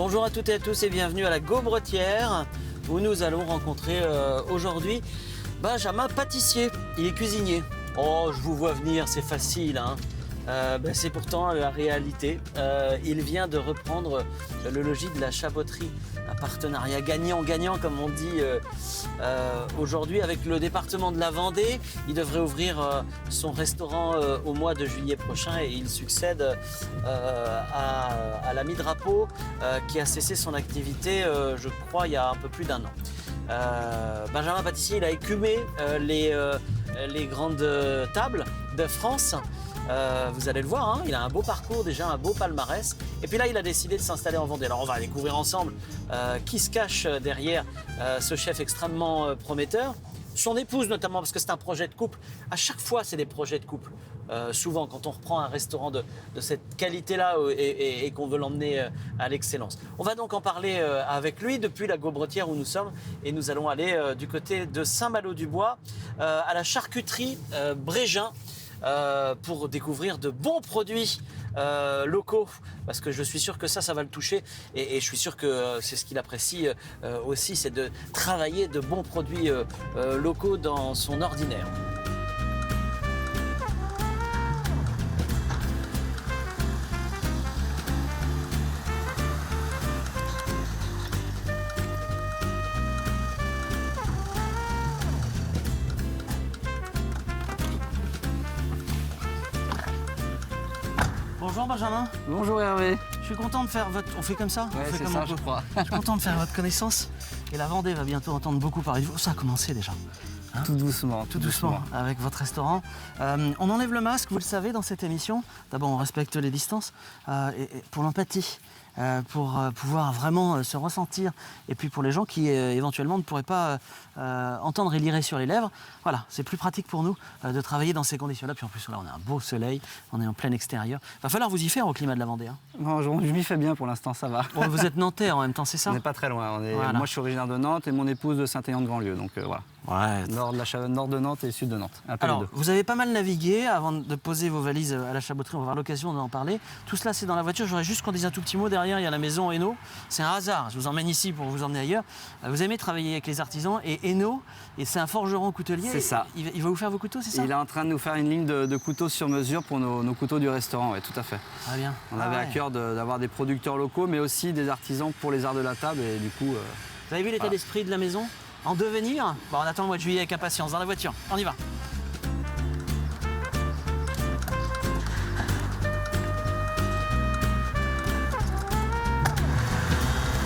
Bonjour à toutes et à tous et bienvenue à la Gaubretière où nous allons rencontrer aujourd'hui Benjamin Pâtissier. Il est cuisinier. Oh, je vous vois venir, c'est facile, hein. C'est pourtant la réalité. Il vient de reprendre le logis de la Chaboterie, un partenariat gagnant-gagnant comme on dit aujourd'hui avec le département de la Vendée. Il devrait ouvrir son restaurant au mois de juillet prochain et il succède à l'ami Drapeau qui a cessé son activité, je crois, il y a un peu plus d'un an. Benjamin Pâtissier, il a écumé les grandes tables de France. Vous allez le voir, hein, il a un beau parcours, déjà un beau palmarès. Et puis là, il a décidé de s'installer en Vendée. Alors on va découvrir ensemble qui se cache derrière ce chef extrêmement prometteur. Son épouse notamment, parce que c'est un projet de couple. À chaque fois, c'est des projets de couple. Souvent, quand on reprend un restaurant de cette qualité-là et qu'on veut l'emmener à l'excellence. On va donc en parler avec lui depuis la Gaubretière où nous sommes. Et nous allons aller du côté de Saint-Malo-du-Bois, à la charcuterie Brégin. Pour découvrir de bons produits locaux, parce que je suis sûr que ça va le toucher et je suis sûr que c'est ce qu'il apprécie aussi, c'est de travailler de bons produits locaux dans son ordinaire. Bonjour Benjamin. Bonjour Hervé. Je suis content de faire votre... On fait comme ça? Ouais, c'est ça, je crois. Je suis content de faire votre connaissance. Et la Vendée va bientôt entendre beaucoup parler de vous. Ça a commencé déjà. Hein? Tout doucement. Tout doucement, avec votre restaurant. On enlève le masque, vous le savez, dans cette émission. D'abord, on respecte les distances. Et pour l'empathie, pour pouvoir vraiment se ressentir. Et puis pour les gens qui, éventuellement, ne pourraient pas entendre et lire sur les lèvres. Voilà, c'est plus pratique pour nous de travailler dans ces conditions-là. Puis en plus, là, on a un beau soleil, on est en plein extérieur. Il va falloir vous y faire au climat de la Vendée. Hein. Bon, je m'y fais bien pour l'instant, ça va. Bon, vous êtes nantais en même temps, c'est ça? On n'est pas très loin. Voilà. Moi, je suis originaire de Nantes et mon épouse de Saint-Aignan-de-Grandlieu. Donc voilà. Ouais. Nord de Nantes et sud de Nantes. Un peu Alors, les deux. vous avez pas mal navigué avant de poser vos valises à la Chaboterie. On va avoir l'occasion d'en parler. Tout cela, c'est dans la voiture. J'aurais juste qu'on dise un tout petit mot. Derrière, il y a la maison Hainaut. C'est un hasard. Je vous emmène ici pour vous emmener ailleurs. Vous aimez travailler avec les artisans. Et Hainaut, c'est un forgeron coutelier. C'est ça. Il va vous faire vos couteaux, c'est ça? Il est en train de nous faire une ligne de couteaux sur mesure pour nos couteaux du restaurant. Oui, tout à fait. Ah bien. On avait à cœur d'avoir des producteurs locaux, mais aussi des artisans pour les arts de la table. Et du coup, vous avez vu l'état d'esprit de la maison? En devenir? Bon, on attend le mois de juillet avec impatience. Dans la voiture, on y va.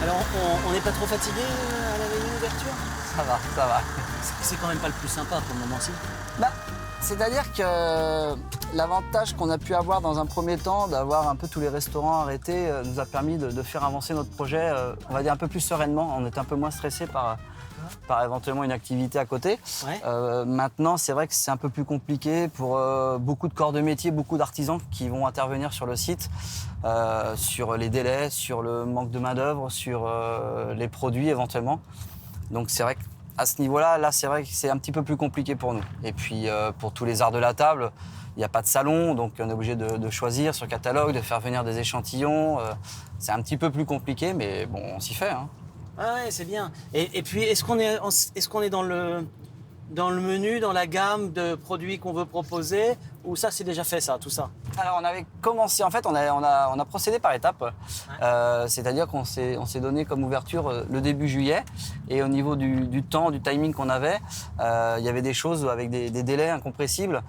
Alors, on n'est pas trop fatigué à la veille d'ouverture? ça va. C'est quand même pas le plus sympa pour le moment-ci. C'est-à-dire que l'avantage qu'on a pu avoir dans un premier temps, d'avoir un peu tous les restaurants arrêtés, nous a permis de faire avancer notre projet, on va dire un peu plus sereinement. On était un peu moins stressé par éventuellement une activité à côté. Ouais. Maintenant, c'est vrai que c'est un peu plus compliqué pour beaucoup de corps de métier, beaucoup d'artisans qui vont intervenir sur le site, sur les délais, sur le manque de main-d'œuvre, sur les produits éventuellement. Donc c'est vrai qu'à ce niveau-là, là, c'est vrai que c'est un petit peu plus compliqué pour nous. Et puis pour tous les arts de la table, il n'y a pas de salon, donc on est obligé de choisir sur catalogue, de faire venir des échantillons. C'est un petit peu plus compliqué, mais bon, on s'y fait. Hein. Ah ouais, c'est bien. Et puis, est-ce qu'on est dans le menu, dans la gamme de produits qu'on veut proposer? Ou ça, c'est déjà fait, ça, tout ça? Alors, on avait commencé, en fait, on a procédé par étapes. Ouais. C'est-à-dire qu'on s'est donné comme ouverture le début juillet. Et au niveau du temps, du timing qu'on avait, il y avait des choses avec des délais incompressibles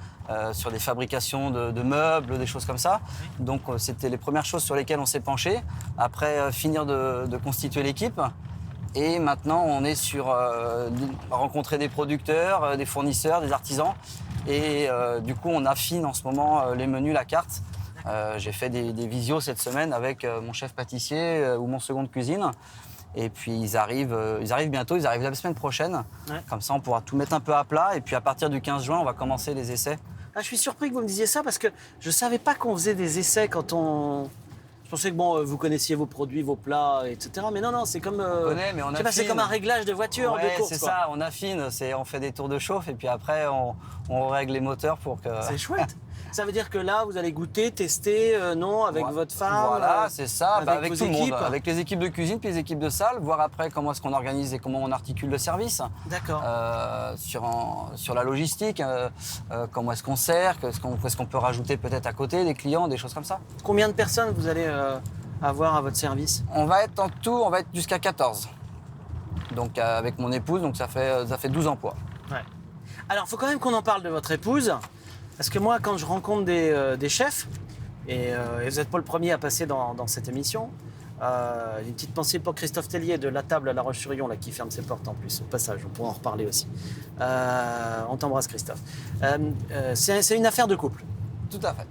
sur des fabrications de meubles, des choses comme ça. Oui. Donc, c'était les premières choses sur lesquelles on s'est penché. Après, finir de constituer l'équipe. Et maintenant, on est sur rencontrer des producteurs, des fournisseurs, des artisans. Et du coup, on affine en ce moment les menus, la carte. J'ai fait des visios cette semaine avec mon chef pâtissier ou mon second de cuisine. Et puis, ils arrivent bientôt, ils arrivent la semaine prochaine. Ouais. Comme ça, on pourra tout mettre un peu à plat. Et puis, à partir du 15 juin, on va commencer les essais. Ah, je suis surpris que vous me disiez ça parce que je ne savais pas qu'on faisait des essais quand on... Je pensais que bon, vous connaissiez vos produits, vos plats, etc. Mais non, c'est comme, c'est comme un réglage de voiture de course. C'est ça, on affine, on fait des tours de chauffe et puis après on règle les moteurs pour que... C'est chouette. Ça veut dire que là, vous allez goûter, tester, non, avec votre femme. Voilà, c'est ça, avec vos tout le équipes. monde, avec les équipes de cuisine puis les équipes de salle, voir après comment est-ce qu'on organise et comment on articule le service. D'accord. Sur la logistique, comment est-ce qu'on sert, est-ce qu'on peut rajouter peut-être à côté des clients, des choses comme ça. Combien de personnes vous allez avoir à votre service? On va être jusqu'à 14. Donc avec mon épouse, donc ça fait 12 emplois. Ouais. Alors, il faut quand même qu'on en parle de votre épouse. Parce que moi, quand je rencontre des chefs, et vous n'êtes pas le premier à passer dans cette émission, une petite pensée pour Christophe Tellier de La Table à La Roche-sur-Yon, là, qui ferme ses portes en plus, au passage, on pourra en reparler aussi. On t'embrasse, Christophe. C'est une affaire de couple. Tout à fait.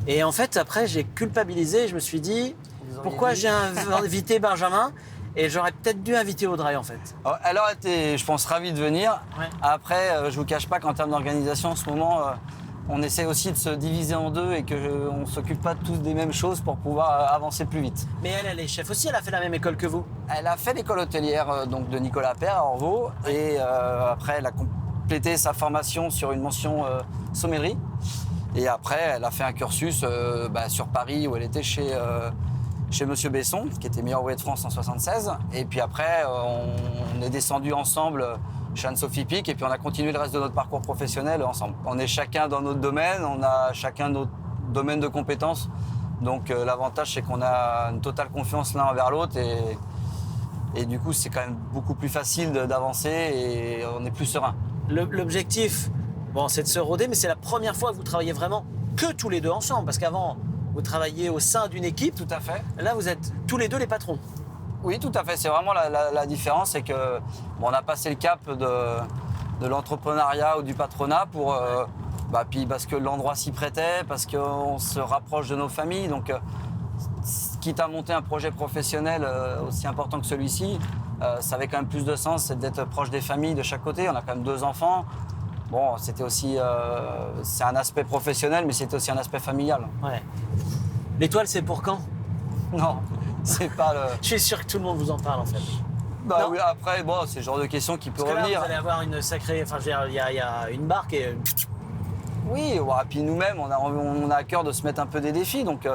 Et en fait, après, j'ai culpabilisé, je me suis dit, pourquoi j'ai invité Benjamin? Et j'aurais peut-être dû inviter Audrey, en fait. Elle aurait été, je pense, ravie de venir. Ouais. Après, je vous cache pas qu'en termes d'organisation, en ce moment, on essaie aussi de se diviser en deux et qu'on ne s'occupe pas tous des mêmes choses pour pouvoir avancer plus vite. Mais elle est chef aussi, elle a fait la même école que vous. Elle a fait l'école hôtelière donc de Nicolas Père à Orvaux. Ouais. Et après, elle a complété sa formation sur une mention sommellerie. Et après, elle a fait un cursus sur Paris où elle était chez Monsieur Besson, qui était meilleur ouvrier de France en 76. Et puis après, on est descendu ensemble chez Anne-Sophie Pic et puis on a continué le reste de notre parcours professionnel ensemble. On est chacun dans notre domaine, on a chacun notre domaine de compétences. Donc l'avantage, c'est qu'on a une totale confiance l'un envers l'autre et du coup, c'est quand même beaucoup plus facile d'avancer et on est plus serein. L'objectif, bon, c'est de se roder, mais c'est la première fois que vous travaillez vraiment que tous les deux ensemble. Parce qu'avant, vous travailliez au sein d'une équipe. Tout à fait. Là, vous êtes tous les deux les patrons. Oui, tout à fait. C'est vraiment la différence, c'est que on a passé le cap de l'entrepreneuriat ou du patronat pour, puis parce que l'endroit s'y prêtait, parce qu'on se rapproche de nos familles. Donc, quitte à monter un projet professionnel aussi important que celui-ci, ça avait quand même plus de sens, c'est d'être proche des familles de chaque côté. On a quand même 2 enfants. Bon, c'était aussi, c'est un aspect professionnel, mais c'était aussi un aspect familial. Ouais. L'étoile, c'est pour quand? Non, c'est pas le. Je suis sûr que tout le monde vous en parle, en fait. Non. Oui, après, bon, c'est le genre de question qui peut Parce que là, revenir. vous allez avoir une sacrée... Enfin, je veux dire, il y a une barque et... Oui, et puis nous-mêmes, on a à cœur de se mettre un peu des défis. Donc,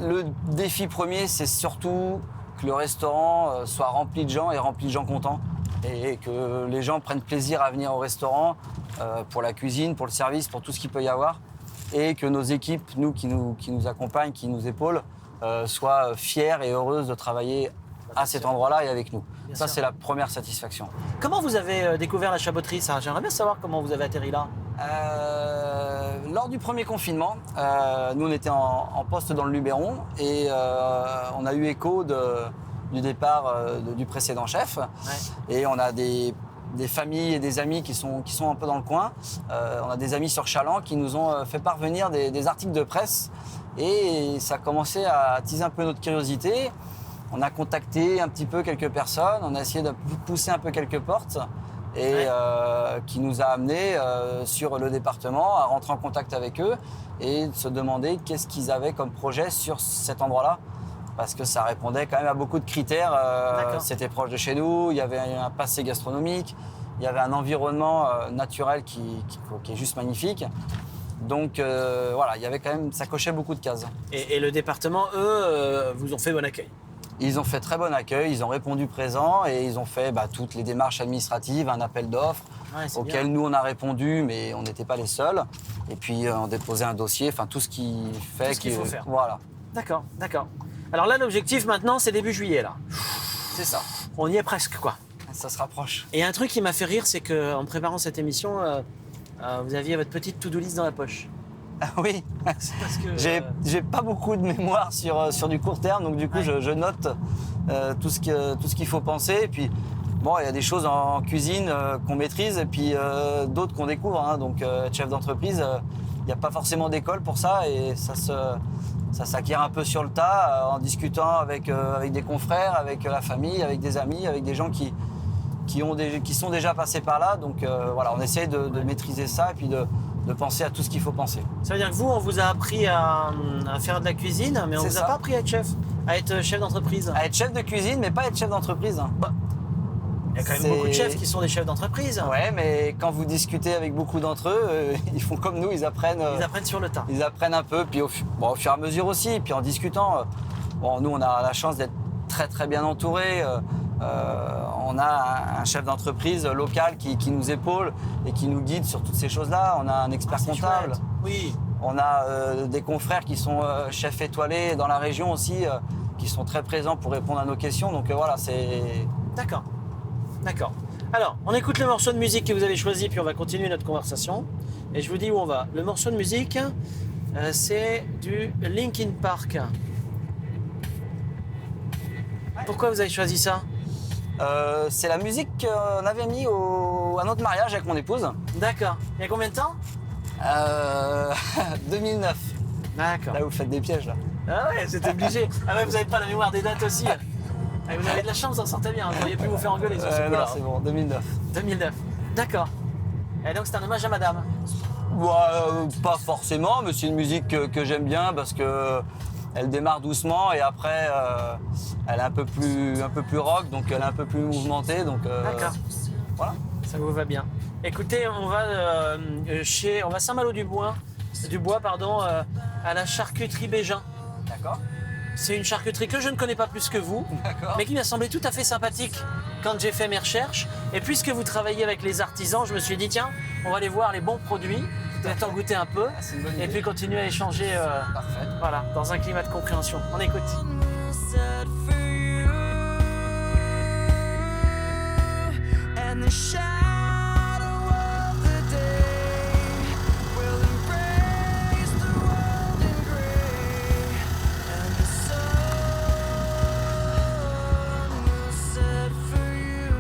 le défi premier, c'est surtout que le restaurant soit rempli de gens et rempli de gens contents. Et que les gens prennent plaisir à venir au restaurant pour la cuisine, pour le service, pour tout ce qu'il peut y avoir. Et que nos équipes, nous qui nous accompagnent, qui nous épaulent, soient fières et heureuses de travailler à cet endroit-là et avec nous. Ça, c'est la première satisfaction. Comment vous avez découvert la chaboterie, ça? J'aimerais bien savoir comment vous avez atterri là. Lors du premier confinement, nous on était en poste dans le Luberon et on a eu écho du départ du précédent chef. Ouais. Et on a des familles et des amis qui sont un peu dans le coin. On a des amis sur Chaland qui nous ont fait parvenir des articles de presse et ça a commencé à attiser un peu notre curiosité. On a contacté un petit peu quelques personnes, on a essayé de pousser un peu quelques portes et ouais. Qui nous a amenés sur le département à rentrer en contact avec eux et de se demander qu'est-ce qu'ils avaient comme projet sur cet endroit-là. Parce que ça répondait quand même à beaucoup de critères. C'était proche de chez nous, il y avait un passé gastronomique, il y avait un environnement naturel qui est juste magnifique. Donc voilà, il y avait quand même, ça cochait beaucoup de cases. Et le département, eux, vous ont fait bon accueil? Ils ont fait très bon accueil, ils ont répondu présent et ils ont fait toutes les démarches administratives, un appel d'offres auquel nous on a répondu, mais on n'était pas les seuls. Et puis on déposait un dossier, enfin tout ce qui fait qu'il faut faire. Voilà. D'accord, d'accord. Alors là, l'objectif maintenant, c'est début juillet là. C'est ça. On y est presque quoi. Ça se rapproche. Et un truc qui m'a fait rire, c'est qu'en préparant cette émission, vous aviez votre petite to-do list dans la poche. Ah oui, parce que j'ai pas beaucoup de mémoire sur du court terme, donc du coup je note tout ce qu'il faut penser. Et puis bon, il y a des choses en cuisine qu'on maîtrise et puis d'autres qu'on découvre. Hein. Donc être chef d'entreprise, il n'y a pas forcément d'école pour ça et ça s'acquiert un peu sur le tas en discutant avec des confrères, avec la famille, avec des amis, avec des gens qui sont déjà passés par là. Donc voilà, on essaie de maîtriser ça et puis de penser à tout ce qu'il faut penser. Ça veut dire que vous, on vous a appris à faire de la cuisine, mais on ne vous a pas appris à être chef d'entreprise. À être chef de cuisine, mais pas être chef d'entreprise. Il y a quand même beaucoup de chefs qui sont des chefs d'entreprise. Ouais, mais quand vous discutez avec beaucoup d'entre eux, ils font comme nous, ils apprennent. Ils apprennent sur le tas. Ils apprennent un peu, puis au fur et à mesure aussi, puis en discutant. Nous, on a la chance d'être très très bien entourés. On a un chef d'entreprise local qui nous épaule et qui nous guide sur toutes ces choses-là. On a un expert comptable. Chouette. Oui. On a des confrères qui sont chefs étoilés dans la région aussi, qui sont très présents pour répondre à nos questions. Donc voilà, c'est... D'accord. D'accord. Alors, on écoute le morceau de musique que vous avez choisi, puis on va continuer notre conversation. Et je vous dis où on va. Le morceau de musique, c'est du Linkin Park. Pourquoi vous avez choisi ça? C'est la musique qu'on avait mis à notre mariage avec mon épouse. D'accord. Il y a combien de temps? 2009. D'accord. Là, vous faites des pièges, là. Ah ouais, c'était obligé. Ah ouais, vous n'avez pas la mémoire des dates aussi. Ah, vous avez de la chance, vous en sortez bien. Vous n'auriez pu vous faire engueuler sur ce Non, coup-là. c'est bon, 2009. 2009. D'accord. Et donc, c'est un hommage à madame. Pas forcément, mais c'est une musique que j'aime bien parce que elle démarre doucement et après, elle est un peu plus rock, donc elle est un peu plus mouvementée. Donc, D'accord. voilà. Ça vous va bien. Écoutez, on va on va Saint-Malo-du-Bois, à la charcuterie Bégin. D'accord. C'est une charcuterie que je ne connais pas plus que vous, mais qui m'a semblé tout à fait sympathique quand j'ai fait mes recherches. Et puisque vous travaillez avec les artisans, je me suis dit, tiens, on va aller voir les bons produits, peut-être en goûter un peu, c'est une bonne et idée. puis continuer à échanger Parfait. voilà, dans un climat de compréhension. On écoute. And the shadow of the day will embrace the world in gray, and the sun will set for you.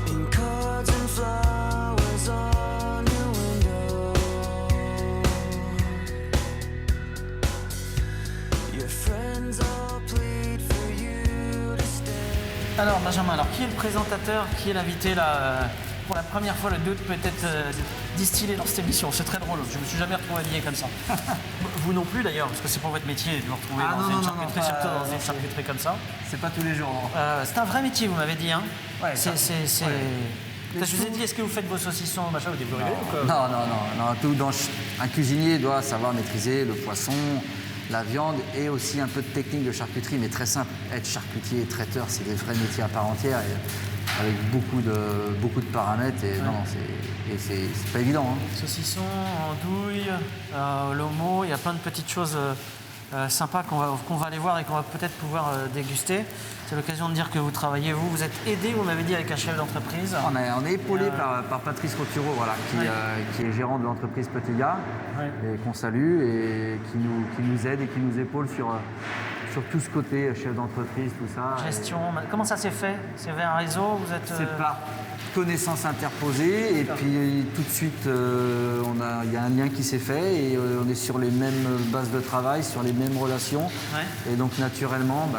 In cards and flowers on your window, your friends all plead for you to stay. Alors Benjamin, alors qui est le présentateur, qui est l'invité là pour la première fois, le doute peut-être distillé dans cette émission. C'est très drôle, je me suis jamais retrouvé habillé comme ça. Vous non plus d'ailleurs, parce que c'est pour votre métier de vous retrouver Ah, dans non, une non, charcuterie, non, surtout pas- dans une charcuterie comme ça. C'est pas tous les jours. C'est un vrai métier, vous m'avez dit. Hein. Ouais, C'est. Ouais. Je vous ai dit, est-ce que vous faites vos saucissons, machin, vous rigolez ou quoi? Non, un cuisinier doit savoir maîtriser le poisson, la viande et aussi un peu de technique de charcuterie, mais très simple. Être charcutier et traiteur, c'est des vrais métiers à part entière, et avec beaucoup de paramètres. Et non, c'est pas évident. Hein. Saucisson, andouille, lomo, il y a plein de petites choses sympas qu'on va aller voir et qu'on va peut-être pouvoir déguster. C'est l'occasion de dire que vous travaillez, vous êtes aidé, vous m'avez dit, avec un chef d'entreprise. On est épaulé par Patrice Rotureau, voilà, qui est gérant de l'entreprise Petit Gars, et qu'on salue et qui nous aide et qui nous épaule sur tout ce côté chef d'entreprise, tout ça. Gestion, comment ça s'est fait? C'est vers un réseau, vous êtes... C'est par connaissance interposée et puis tout de suite il y a un lien qui s'est fait et on est sur les mêmes bases de travail, sur les mêmes relations. Ouais. Et donc naturellement,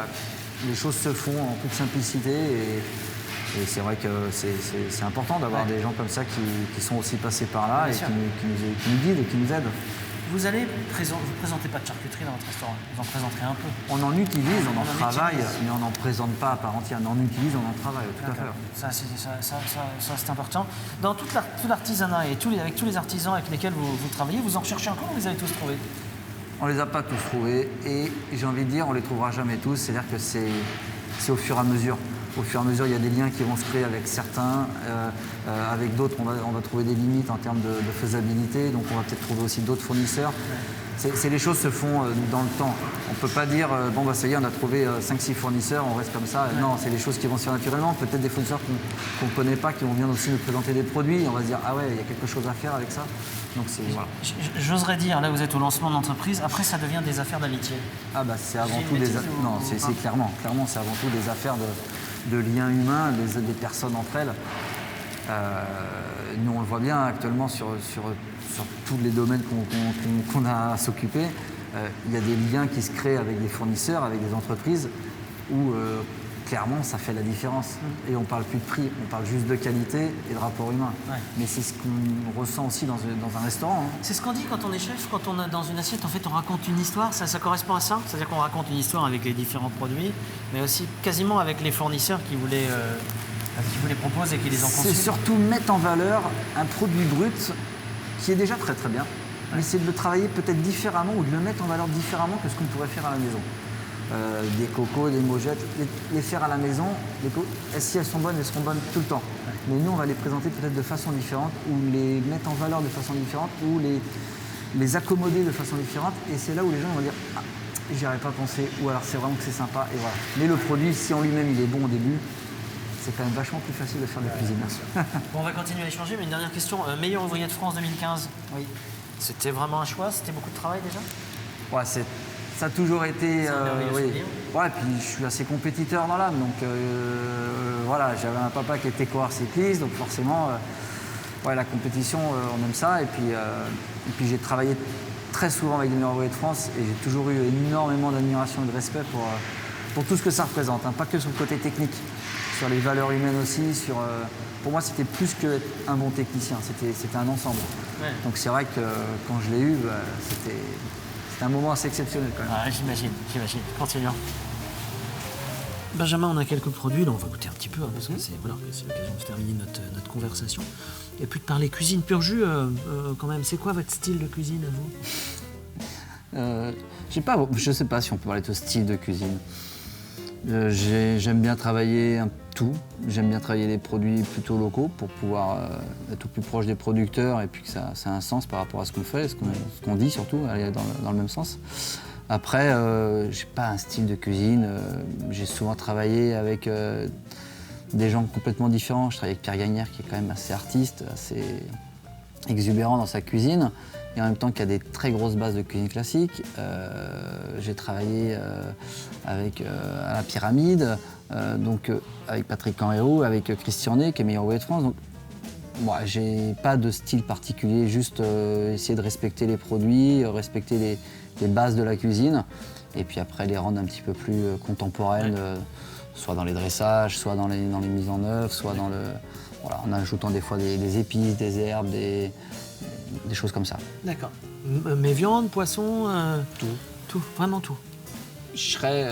les choses se font en toute simplicité et c'est vrai que c'est important d'avoir des gens comme ça qui sont aussi passés par là Bien et sûr. qui nous guident et qui nous aident. Vous présentez pas de charcuterie dans votre restaurant, vous en présenterez un peu. On en utilise, on en en travaille, utilise. mais on n'en présente pas à part entière. On en utilise, on en travaille, tout à fait. Ça, c'est important. Dans tout l'artisanat et avec tous les artisans avec lesquels vous travaillez, vous en recherchez encore ou vous les avez tous trouvés? On les a pas tous trouvés et j'ai envie de dire, on les trouvera jamais tous. C'est-à-dire que c'est au fur et à mesure. Au fur et à mesure, il y a des liens qui vont se créer avec certains. Avec d'autres, on va trouver des limites en termes de faisabilité. Donc, on va peut-être trouver aussi d'autres fournisseurs. Les choses se font dans le temps. On ne peut pas dire, ça y est, on a trouvé 5-6 fournisseurs, on reste comme ça. Non, c'est des choses qui vont se faire naturellement. Peut-être des fournisseurs qu'on ne connaît pas, qui vont venir aussi nous présenter des produits. Et on va se dire, ah ouais, il y a quelque chose à faire avec ça. Donc, voilà. J'oserais dire, là vous êtes au lancement de l'entreprise, après ça devient des affaires d'amitié. C'est avant J'ai tout une des... bêtise ou- Non, c'est clairement, c'est avant tout des affaires de liens humains, des personnes entre elles. Nous, on le voit bien actuellement sur tous les domaines qu'on a à s'occuper. Il y a des liens qui se créent avec des fournisseurs, avec des entreprises, où clairement, ça fait la différence. Et on parle plus de prix, on parle juste de qualité et de rapport humain. Ouais. Mais c'est ce qu'on ressent aussi dans un restaurant. Hein. C'est ce qu'on dit quand on est chef, quand on a dans une assiette, en fait, on raconte une histoire. Ça correspond à ça. C'est-à-dire qu'on raconte une histoire avec les différents produits, mais aussi quasiment avec les fournisseurs qui vous les proposent et qui les ont C'est conçus. surtout mettre en valeur un produit brut qui est déjà très très bien, mais c'est de le travailler peut-être différemment ou de le mettre en valeur différemment que ce qu'on pourrait faire à la maison. Des cocos, des mojettes, les faire à la maison, si elles sont bonnes, elles seront bonnes tout le temps. Mais nous, on va les présenter peut-être de façon différente, ou les mettre en valeur de façon différente, ou les accommoder de façon différente. Et c'est là où les gens vont dire « Ah, j'y aurais pas pensé », ou alors c'est vraiment que c'est sympa, et voilà. Mais le produit, si en lui-même il est bon au début, c'est quand même vachement plus facile de faire de la cuisine. Bon, on va continuer à échanger, mais une dernière question. Meilleur ouvrier de France 2015. Oui. C'était vraiment un choix. C'était beaucoup de travail déjà. Ouais, ça a toujours été. un merveilleux Oui. souvenir. Ouais, puis je suis assez compétiteur dans l'âme, donc voilà, j'avais un papa qui était coureur cycliste, donc forcément, ouais, la compétition, on aime ça. Et puis j'ai travaillé très souvent avec des meilleurs ouvriers de France et j'ai toujours eu énormément d'admiration et de respect pour tout ce que ça représente, hein, pas que sur le côté technique, sur les valeurs humaines aussi. Pour moi, c'était plus qu'un bon technicien, c'était un ensemble. Ouais. Donc c'est vrai que quand je l'ai eu, c'était un moment assez exceptionnel quand même. Ah, j'imagine. Continuons. Benjamin, on a quelques produits, là on va goûter un petit peu, hein, parce que c'est l'occasion de terminer notre conversation. Et puis de parler cuisine pur jus, quand même, c'est quoi votre style de cuisine à vous? Je sais pas si on peut parler de style de cuisine. J'aime bien travailler tout. J'aime bien travailler des produits plutôt locaux pour pouvoir être au plus proche des producteurs et puis que ça a un sens par rapport à ce qu'on fait, ce qu'on dit surtout, aller dans le même sens. Après, j'ai pas un style de cuisine. J'ai souvent travaillé avec des gens complètement différents. Je travaille avec Pierre Gagnère qui est quand même assez artiste, assez exubérant dans sa cuisine. Et en même temps qu'il y a des très grosses bases de cuisine classique. J'ai travaillé à la Pyramide, avec Patrick Canrero, avec Christian Ney, qui est meilleur ouvrier de France. Donc, moi, j'ai pas de style particulier, juste essayer de respecter les produits, respecter les bases de la cuisine, et puis après les rendre un petit peu plus contemporaines, soit dans les dressages, soit dans les mises en œuvre, soit en ajoutant des fois des épices, des herbes, des choses comme ça. D'accord. Mais viande, poisson, Tout. tout, vraiment tout. Je serais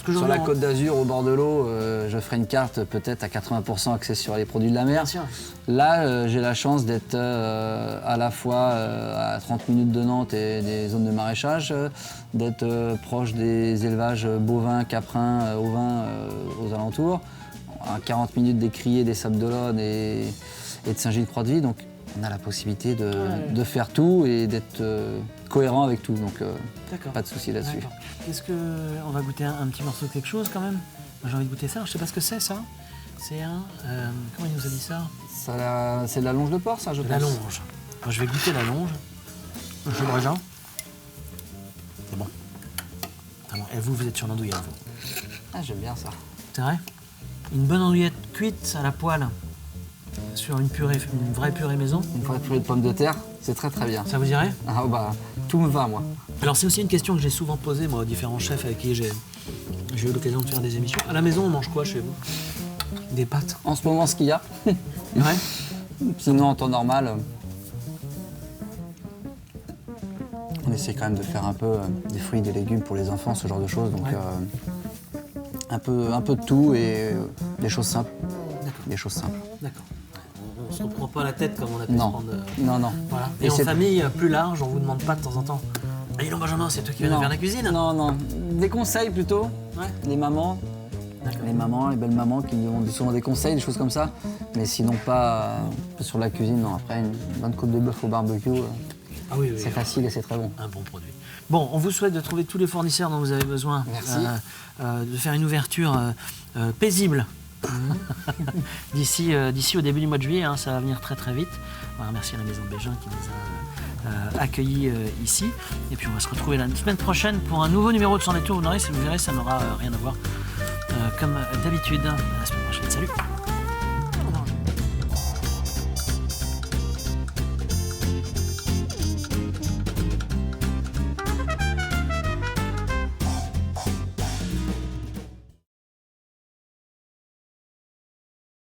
que sur j'en la ai en- Côte d'Azur, au bord de l'eau, je ferai une carte peut-être à 80% axée sur les produits de la mer. Bien sûr. Là, j'ai la chance d'être à la fois à 30 minutes de Nantes et des zones de maraîchage, d'être proche des élevages bovins, caprins, ovins aux alentours, à 40 minutes des Criers, des Sables d'Olonne et de Saint-Gilles-Croix-de-Vie. Donc, on a la possibilité de faire tout et d'être cohérent avec tout. Donc, D'accord. pas de souci là-dessus. D'accord. Est-ce qu'on va goûter un petit morceau de quelque chose quand même? J'ai envie de goûter ça. Je sais pas ce que c'est ça. C'est un. Comment il nous a dit ça? C'est de la longe de porc, ça, je pense. La longe. Moi, je vais goûter la longe. Je le raisin. C'est bon. Ah bon. Et vous êtes sur l'andouillette, vous. Ah, j'aime bien ça. C'est vrai? Une bonne andouillette cuite à la poêle sur une vraie purée maison. Une vraie purée de pommes de terre, c'est très très bien. Ça vous dirait? Ah bah, tout me va, moi. Alors c'est aussi une question que j'ai souvent posée moi aux différents chefs avec qui j'ai eu l'occasion de faire des émissions. À la maison, on mange quoi chez vous? Des pâtes. En ce moment, ce qu'il y a. Ouais. Sinon, en temps normal, on essaie quand même de faire un peu des fruits, des légumes pour les enfants, ce genre de choses. Donc, Ouais. un peu de tout et des choses simples. Des choses simples. D'accord. On se reprend pas la tête comme on a pu se Non, prendre. non. Voilà. Et Et en c'est- famille plus large, on vous demande pas de temps en temps. Ah, dis donc Benjamin, c'est toi qui viens de faire la cuisine? Non. Des conseils plutôt. Ouais. Les mamans. D'accord. Les belles mamans qui ont souvent des conseils, des choses comme ça. Mais sinon, pas sur la cuisine. Non, après, une bonne côte de bœuf au barbecue, Ah oui, oui. c'est facile et c'est très bon. Un bon produit. Bon, on vous souhaite de trouver tous les fournisseurs dont vous avez besoin. Merci. De faire une ouverture paisible. d'ici au début du mois de juillet, hein, ça va venir très très vite. On va remercier la Maison de Bégin qui nous a accueillis ici. Et puis on va se retrouver la semaine prochaine pour un nouveau numéro de Sans Détour. Vous verrez, ça n'aura rien à voir comme d'habitude. À la semaine prochaine. Salut.